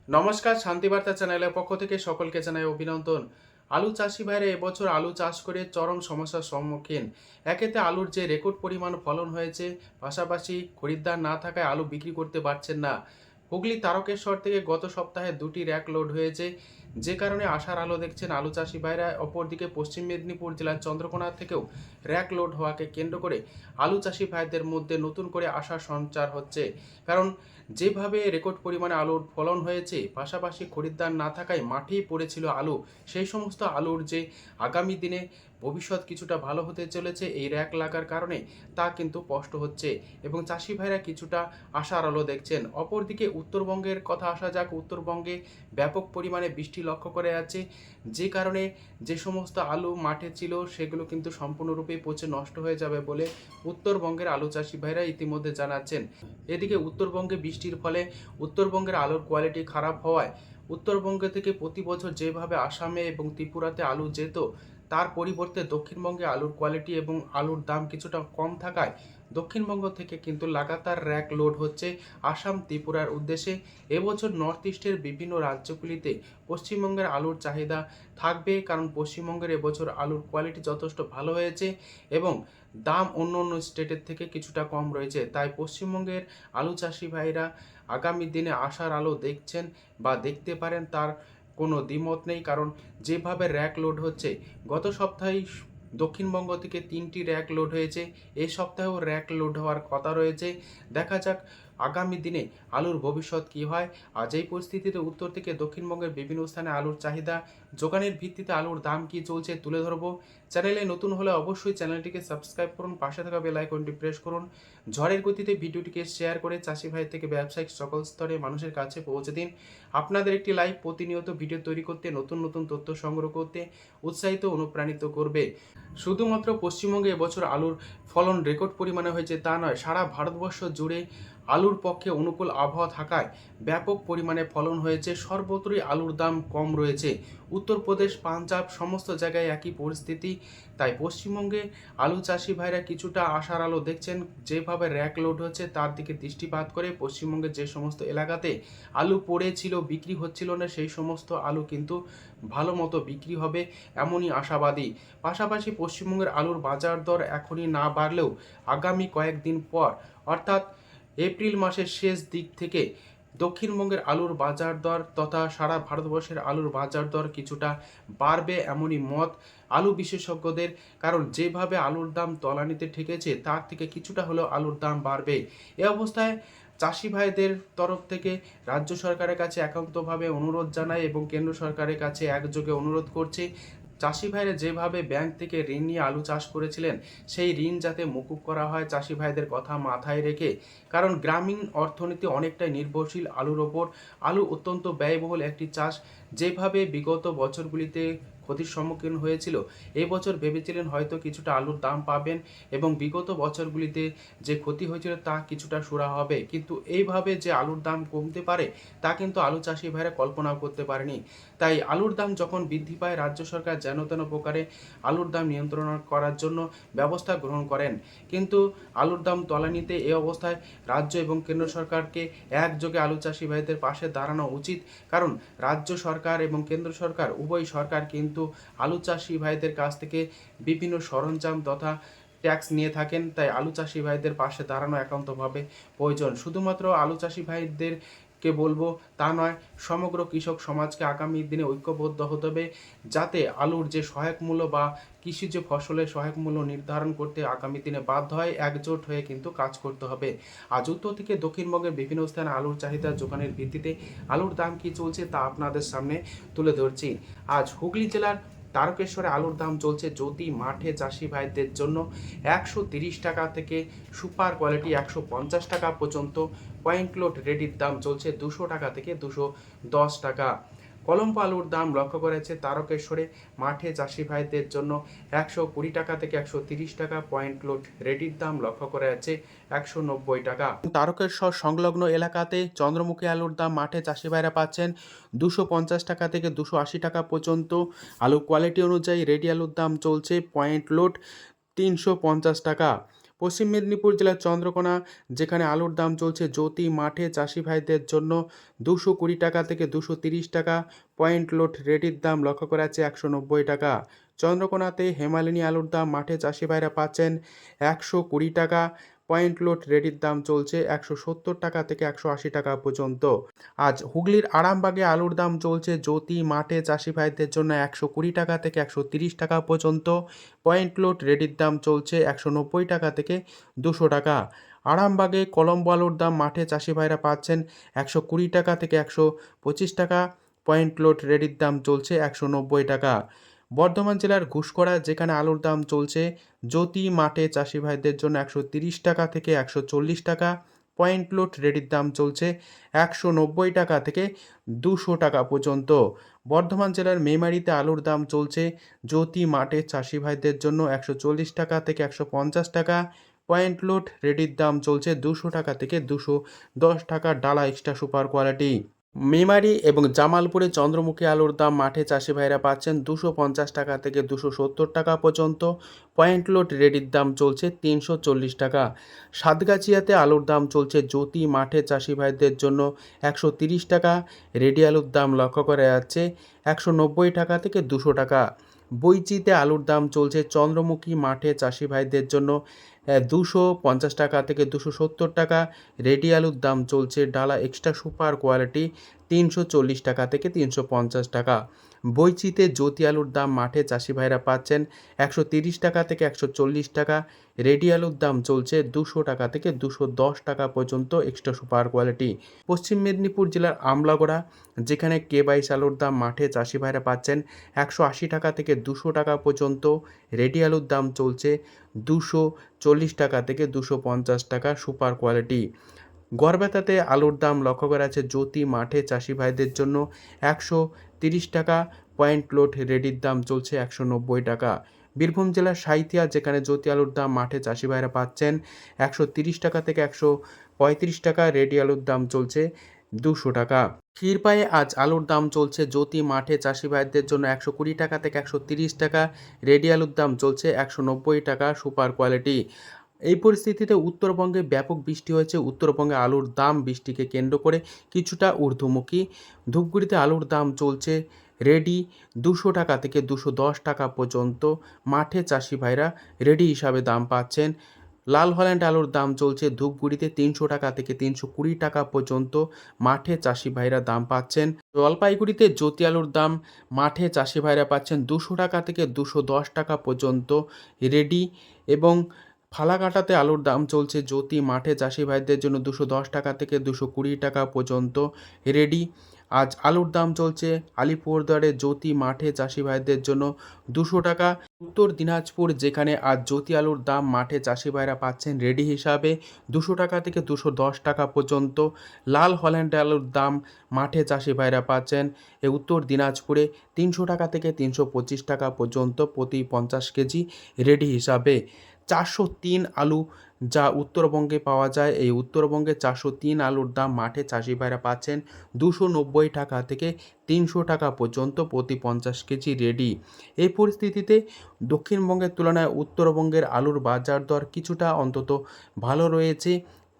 নমস্কার, শান্তিবার্তা চ্যানেলের পক্ষ থেকে সকলকে জানাই অভিনন্দন। আলু চাষি ভাইরা এবছর আলু চাষ করে চরম সমস্যার সম্মুখীন। একেতে আলুর যে রেকর্ড পরিমাণ ফলন হয়েছে, পাশাপাশি খরিদ্দার না থাকায় আলু বিক্রি করতে পারছেন না। হুগলি তারকেশ্বর থেকে গত সপ্তাহে 2টি র্যাক লোড হয়েছে, যে কারণে আশার আলো দেখছেন আলু চাষি ভাইরা। অপরদিকে পশ্চিম মেদিনীপুর জেলার চন্দ্রকোনা থেকেও র্যাক লোড হওয়াকে কেন্দ্র করে আলু চাষি ভাইদের মধ্যে নতুন করে আশার সঞ্চার হচ্ছে। কারণ যেভাবে রেকর্ড পরিমাণে আলুর ফলন হয়েছে, পাশাপাশি খরিদ্দার না থাকায় মাঠেই পড়েছিল আলু, সেই সমস্ত আলুর যে আগামী দিনে ভবিষ্যৎ কিছুটা ভালো হতে চলেছে এই র্যাক লাগার কারণে, তা কিন্তু স্পষ্ট হচ্ছে এবং চাষি ভাইরা কিছুটা আশার আলো দেখছেন। অপরদিকে উত্তরবঙ্গের কথা আসা যাক। উত্তরবঙ্গে ব্যাপক পরিমাণে বৃষ্টি লক্ষ্য করে আছে, যে কারণে যে সমস্ত আলু মাঠে ছিল সেগুলো কিন্তু সম্পূর্ণরূপে পচে নষ্ট হয়ে যাবে বলে উত্তরবঙ্গের আলু চাষি ভাইরা ইতিমধ্যে জানাচ্ছেন। এদিকে উত্তরবঙ্গে বৃষ্টির ফলে উত্তরবঙ্গের আলুর কোয়ালিটি খারাপ হওয়ায় উত্তরবঙ্গ থেকে প্রতি বছর যেভাবে আসামে এবং ত্রিপুরাতে আলু যেত, তার পরিবর্তে দক্ষিণবঙ্গে আলুর কোয়ালিটি এবং আলুর দাম কিছুটা কম থাকায় দক্ষিণবঙ্গ থেকে কিন্তু লাগাতার র্যাক লোড হচ্ছে আসাম ত্রিপুরার উদ্দেশ্যে। এবছর নর্থ ইস্টের বিভিন্ন রাজ্যগুলিতে পশ্চিমবঙ্গের আলুর চাহিদা থাকবে, কারণ পশ্চিমবঙ্গের এবছর আলুর কোয়ালিটি যথেষ্ট ভালো হয়েছে এবং দাম অন্য অন্য স্টেটের থেকে কিছুটা কম রয়েছে। তাই পশ্চিমবঙ্গের আলু চাষি ভাইরা আগামী দিনে আশার আলো দেখছেন বা দেখতে পারেন, তার কোনো দ্বিমত নেই। কারণ যেভাবে র্যাক লোড হচ্ছে, গত সপ্তাহেই দক্ষিণবঙ্গ থেকে 3টি র্যাক লোড হয়েছে, এই সপ্তাহেও র্যাক লোড হওয়ার কথা রয়েছে। দেখা যাক আগামী দিনে আলুর ভবিষ্যৎ কী হয়। আজ এই পরিস্থিতিতে উত্তর থেকে দক্ষিণবঙ্গের বিভিন্ন স্থানে আলুর চাহিদা, যোগানের ভিত্তিতে আলুর দাম কী চলছে তুলে ধরবো। চ্যানেলে নতুন হলে অবশ্যই চ্যানেলটিকে সাবস্ক্রাইব করুন, পাশে থাকা বেল আইকনটি প্রেস করুন। ঝড়ের গতিতে ভিডিওটিকে শেয়ার করে চাষি ভাই থেকে ব্যবসায়িক সকল স্তরে মানুষের কাছে পৌঁছে দিন। আপনাদের একটি লাইভ প্রতিনিয়ত ভিডিও তৈরি করতে, নতুন নতুন তথ্য সংগ্রহ করতে উৎসাহিত অনুপ্রাণিত করবে। শুধুমাত্র পশ্চিমবঙ্গে এবছর আলুর ফলন রেকর্ড পরিমাণে হয়েছে তা নয়, সারা ভারতবর্ষ জুড়ে আলুর পক্ষে অনুকূল আবহাওয়া থাকায় ব্যাপক পরিমাণে ফলন হয়েছে। সর্বত্রই আলুর দাম কম রয়েছে। উত্তরপ্রদেশ, পাঞ্জাব সমস্ত জায়গায় একই পরিস্থিতি। তাই পশ্চিমবঙ্গে আলু চাষি ভাইরা কিছুটা আশার আলো দেখছেন। যেভাবে র্যাক লোড হচ্ছে তার দিকে দৃষ্টিপাত করে পশ্চিমবঙ্গের যে সমস্ত এলাকাতে আলু পড়েছিল, বিক্রি হচ্ছিল না, সেই সমস্ত আলু কিন্তু ভালো মতো বিক্রি হবে এমনই আশাবাদী। পাশাপাশি পশ্চিমবঙ্গের আলুর বাজার দর এখনই না বাড়লেও আগামী কয়েকদিন পর, অর্থাৎ এপ্রিল মাসের শেষ দিক থেকে দক্ষিণবঙ্গের আলুর বাজার দর তথা সারা ভারতবর্ষের আলুর বাজার দর কিছুটা বাড়বে এমনই মত আলু বিশেষজ্ঞদের। কারণ যেভাবে আলুর দাম তলানিতে ঠেকেছে, তার থেকে কিছুটা হলেও আলুর দাম বাড়বে। এ অবস্থায় চাষি ভাইদের তরফ থেকে রাজ্য সরকারের কাছে একান্তভাবে অনুরোধ জানায় এবং কেন্দ্র সরকারের কাছে একযোগে অনুরোধ করছে, চাষি ভাইরা যেভাবে ব্যাংক থেকে ঋণ নিয়ে আলু চাষ করেছিলেন, সেই ঋণ যাতে মকুব করা হয় চাষি ভাইদের কথা মাথায় রেখে। কারণ গ্রামীণ অর্থনীতি অনেকটাই নির্ভরশীল আলুর ওপর। আলু অত্যন্ত ব্যয়বহুল একটি চাষ। যেভাবে বিগত বছরগুলিতে ক্ষতির সম্মুখীন হয়েছিল, এই বছর ভেবেছিলেন হয়তো কিছুটা আলুর দাম পাবেন এবং বিগত বছরগুলিতে যে ক্ষতি হয়েছিল তা কিছুটা সুরাহা হবে, কিন্তু এইভাবে যে আলুর দাম কমতে পারে তা কিন্তু আলু চাষি ভাইরা কল্পনাও করতে পারেনি। তাই আলুর দাম যখন বৃদ্ধি পায়, রাজ্য সরকার যেন তেন প্রকারে আলুর দাম নিয়ন্ত্রণ করার জন্য ব্যবস্থা গ্রহণ করেন। কিন্তু আলুর দাম তলানিতে এই অবস্থায় রাজ্য এবং কেন্দ্র সরকারকে একযোগে আলু চাষি ভাইদের পাশে দাঁড়ানো উচিত। কারণ রাজ্য সরকার এবং কেন্দ্র সরকার উভয় সরকার কিন্তু আলু চাষি ভাইদের কাছ থেকে বিভিন্ন সরঞ্জাম তথা ট্যাক্স নিয়ে থাকেন। তাই আলু চাষি ভাইদের পাশে দাঁড়ানো একান্তভাবে প্রয়োজন। শুধুমাত্র আলু চাষি ভাইদের কে বলবো তা নয়, সমগ্র কৃষক সমাজকে আগামী দিনে ঐক্যবদ্ধ হতে হবে, যাতে আলুর যে সহায়ক মূল্য বা কৃষিজ ফসলের সহায়ক মূল্য নির্ধারণ করতে আগামী দিনে বাধ্য হয়। একজোট হয়ে কিন্তু কাজ করতে হবে। আজ উত্তর থেকে দক্ষিণবঙ্গের বিভিন্ন স্থানে আলুর চাহিদা যোগানের ভিত্তিতে আলুর দাম কি চলছে তা আপনাদের সামনে তুলে ধরছি। আজ হুগলি জেলার তারকেশ্বরে আলুর দাম চলছে জ্যোতি মাঠে চাষি ভাইদের জন্য 130 টাকা থেকে সুপার কোয়ালিটি 150 টাকা পর্যন্ত। পয়েন্ট লোড রেডির দাম চলছে 200 টাকা থেকে 210 টাকা। কলম্বো আলুর দাম লক্ষ্য করেছে তারকেশ্বরে মাঠে চাষি ভাইদের জন্য 120 টাকা থেকে 130 টাকা। পয়েন্ট লোড রেডির দাম লক্ষ্য করা যাচ্ছে 190 টাকা। তারকেশ্বর সংলগ্ন এলাকাতে চন্দ্রমুখী আলুর দাম মাঠে চাষি ভাইরা পাচ্ছেন 250 টাকা থেকে 280 টাকা পর্যন্ত। আলু কোয়ালিটি অনুযায়ী রেডি আলুর দাম চলছে পয়েন্ট লোড 350 টাকা। পশ্চিম মেদিনীপুর জেলার চন্দ্রকোনা, যেখানে আলুর দাম চলছে জ্যোতি মাঠে চাষি ভাইদের জন্য 220 টাকা থেকে 230 টাকা। পয়েন্ট লোড রেডির দাম লক্ষ্য করা যাচ্ছে 190 টাকা। চন্দ্রকোনাতে হেমালিনী আলুর দাম মাঠে চাষি ভাইরা পাচ্ছেন 120 টাকা। পয়েন্ট লোড রেডির দাম চলছে 170 টাকা থেকে 180 টাকা পর্যন্ত। আজ হুগলির আরামবাগে আলুর দাম চলছে জ্যোতি মাঠে চাষি ভাইদের জন্য 120 টাকা থেকে 130 টাকা পর্যন্ত। পয়েন্ট লোড রেডির দাম চলছে 190 টাকা থেকে 200 টাকা। আরামবাগে কলম্বো আলুর দাম মাঠে চাষি ভাইরা পাচ্ছেন 120 টাকা থেকে 125 টাকা। পয়েন্ট লোড রেডির দাম চলছে 190 টাকা। বর্ধমান জেলার ঘুষকরা, যেখানে আলুর দাম চলছে জ্যোতি মাঠে চাষি ভাইদের জন্য 130 টাকা থেকে 140 টাকা। পয়েন্ট লোড রেডির দাম চলছে 190 টাকা থেকে 200 টাকা পর্যন্ত। বর্ধমান জেলার মেমারিতে আলুর দাম চলছে জ্যোতি মাঠে চাষি ভাইদের জন্য 140 টাকা থেকে 150 টাকা। পয়েন্ট লোড রেডির দাম চলছে 200 টাকা থেকে 210 টাকা ডালা এক্সট্রা সুপার কোয়ালিটি। মেমারি এবং জামালপুরে চন্দ্রমুখী আলুর দাম মাঠে চাষি ভাইরা পাচ্ছেন 250 টাকা থেকে 270 টাকা পর্যন্ত। পয়েন্ট লোড রেডির দাম চলছে 340 টাকা। সাতগাছিয়াতে আলুর দাম চলছে জ্যোতি মাঠে চাষি ভাইদের জন্য 130 টাকা। রেডি আলুর দাম লক্ষ্য করা যাচ্ছে 190 টাকা থেকে 200 টাকা। বইচিতে আলুর দাম চলছে চন্দ্রমুখী মাঠে চাষি ভাইদের জন্য 250 টাকা থেকে 270 টাকা। রেডি আলুর দাম চলছে ডালা এক্সট্রা সুপার কোয়ালিটি 340 টাকা থেকে 350 টাকা। বইচিতে জ্যোতি আলুর দাম মাঠে চাষি ভাইরা পাচ্ছেন 130 টাকা থেকে 140 টাকা। রেডি আলুর দাম চলছে 200 টাকা থেকে 210 টাকা পর্যন্ত এক্সট্রা সুপার কোয়ালিটি। পশ্চিম মেদিনীপুর জেলার আমলাগড়া, যেখানে কে22 আলুর দাম মাঠে চাষি ভাইরা পাচ্ছেন 180 টাকা থেকে 200 টাকা পর্যন্ত। রেডি আলুর দাম চলছে 240 টাকা থেকে 250 টাকা সুপার কোয়ালিটি। গড়বেতাতে আলুর দাম লক্ষ্য করা আছে জ্যোতি মাঠে চাষি ভাইদের জন্য 130 টাকা। পয়েন্ট লোড রেডির দাম চলছে 190 টাকা। বীরভূম জেলার সাঁইথিয়া, যেখানে জ্যোতি আলুর দাম মাঠে চাষি ভাইরা পাচ্ছেন 130 টাকা থেকে 135 টাকা। রেডি আলুর দাম চলছে 200 টাকা। ক্ষীরপায়ে আজ আলুর দাম চলছে জ্যোতি মাঠে চাষি ভাইদের জন্য 120 টাকা থেকে 130 টাকা। রেডি আলুর দাম চলছে 190 টাকা সুপার কোয়ালিটি। এই পরিস্থিতিতে উত্তরবঙ্গে ব্যাপক বৃষ্টি হয়েছে। উত্তরবঙ্গে আলুর দাম বৃষ্টিকে কেন্দ্র করে কিছুটা ঊর্ধ্বমুখী। ধূপগুড়িতে আলুর দাম চলছে রেডি 200 টাকা থেকে 210 টাকা পর্যন্ত। মাঠে চাষি ভাইরা রেডি হিসাবে দাম পাচ্ছেন। লাল হল্যান্ড আলুর দাম চলছে ধূপগুড়িতে 300 টাকা থেকে 320 টাকা পর্যন্ত। মাঠে চাষি ভাইরা দাম পাচ্ছেন। জলপাইগুড়িতে জ্যোতি আলুর দাম মাঠে চাষি ভাইরা পাচ্ছেন 200 টাকা থেকে 210 টাকা পর্যন্ত রেডি। এবং ফালাকাটাতে আলুর দাম চলছে জ্যোতি মাঠে চাষি ভাইদের জন্য 210 টাকা থেকে 220 টাকা পর্যন্ত রেডি। আজ আলুর দাম চলছে আলিপুরদুয়ারে জ্যোতি মাঠে চাষি ভাইদের জন্য 200 টাকা। উত্তর দিনাজপুর, যেখানে আজ জ্যোতি আলুর দাম মাঠে চাষি ভাইরা পাচ্ছেন রেডি হিসাবে 200 টাকা থেকে 210 টাকা পর্যন্ত। লাল হল্যান্ড আলুর দাম মাঠে চাষি ভাইরা পাচ্ছেন উত্তর দিনাজপুরে 300 টাকা থেকে 325 টাকা পর্যন্ত প্রতি 50 কেজি রেডি হিসাবে। 403 আলু যা উত্তরবঙ্গে পাওয়া যায়, এই উত্তরবঙ্গে 403 আলুর দাম মাঠে চাষি ভাইরা পাচ্ছেন 290 টাকা থেকে 300 টাকা পর্যন্ত প্রতি 50 কেজি রেডি। এই পরিস্থিতিতে দক্ষিণবঙ্গের তুলনায় উত্তরবঙ্গের আলুর বাজার দর কিছুটা অন্তত ভালো রয়েছে।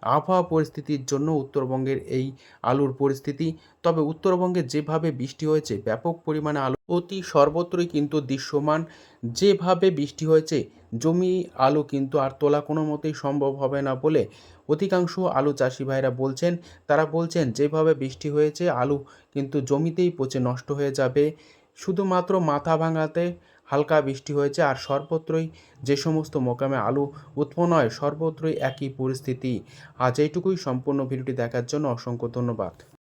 আবহাওয়া পরিস্থিতির জন্য উত্তরবঙ্গের এই আলুর পরিস্থিতি। তবে উত্তরবঙ্গে যেভাবে বৃষ্টি হয়েছে, ব্যাপক পরিমাণে আলু অতি সর্বত্রই কিন্তু দৃশ্যমান। যেভাবে বৃষ্টি হয়েছে, জমি আলু কিন্তু আর তোলা কোনো মতেই সম্ভব হবে না বলে অধিকাংশ আলু চাষি ভাইরা বলছেন। তারা বলছেন যেভাবে বৃষ্টি হয়েছে আলু কিন্তু জমিতেই পচে নষ্ট হয়ে যাবে। শুধুমাত্র মাথা ভাঙাতে হালকা বৃষ্টি হয়েছে, আর সর্বত্রই যে সমস্ত মোকামে আলু উৎপন্ন হয় সর্বত্রই একই পরিস্থিতি। আজ এইটুকুই। সম্পূর্ণ ভিডিওটি দেখার জন্য অসংখ্য ধন্যবাদ।